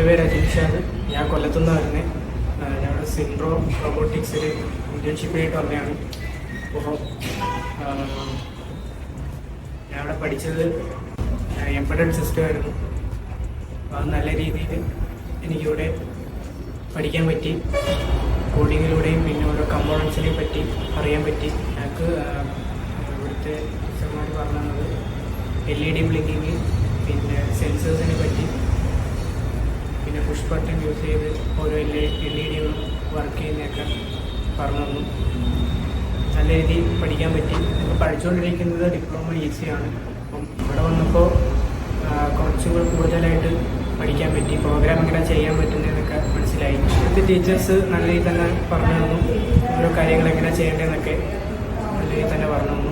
എൻ്റെ പേര് അജീഷാദ്. ഞാൻ കൊല്ലത്തുനിന്ന് വരുന്നത്. ഞങ്ങളുടെ സിൻഡ്രോ റോബോട്ടിക്സിൽ ഇന്റേൺഷിപ്പായിട്ട് വന്നതാണ്. അപ്പോൾ ഞാൻ അവിടെ പഠിച്ചത് എംബഡഡ് സിസ്റ്റം ആയിരുന്നു. അത് നല്ല രീതിയിൽ എനിക്കിവിടെ പഠിക്കാൻ പറ്റി. കോഡിങ്ങിലൂടെയും പിന്നെ ഓരോ കമ്പോണൻസിനെ പറ്റി അറിയാൻ പറ്റി. ഞങ്ങൾക്ക് ഇവിടുത്തെ ടീച്ചർമാർ പറഞ്ഞു തന്നത് LED ബ്ലിങ്കിങ്, പിന്നെ സെൻസേഴ്സിനെ പറ്റി, പിന്നെ പുഷ് ബട്ടൺ യൂസ് ചെയ്ത് ഓരോ LED വർക്ക് ചെയ്യുന്നതൊക്കെ പറഞ്ഞു തന്നു. നല്ല രീതിയിൽ പഠിക്കാൻ പറ്റി. ഇപ്പോൾ പഠിച്ചുകൊണ്ടിരിക്കുന്നത് ഡിപ്ലോമ ഈസിയാണ്. അപ്പം ഇവിടെ വന്നപ്പോൾ കുറച്ചുകൂടി കൂടുതലായിട്ട് പഠിക്കാൻ പറ്റി. പ്രോഗ്രാം എങ്ങനെ ചെയ്യാൻ പറ്റുന്നതെന്നൊക്കെ മനസ്സിലായി. ഇവിടുത്തെ ടീച്ചേഴ്സ് നല്ല രീതിയിൽ തന്നെ പറഞ്ഞു തന്നു. ഓരോ കാര്യങ്ങൾ എങ്ങനെ ചെയ്യേണ്ടതെന്നൊക്കെ നല്ല രീതിയിൽ തന്നെ പറഞ്ഞു തന്നു.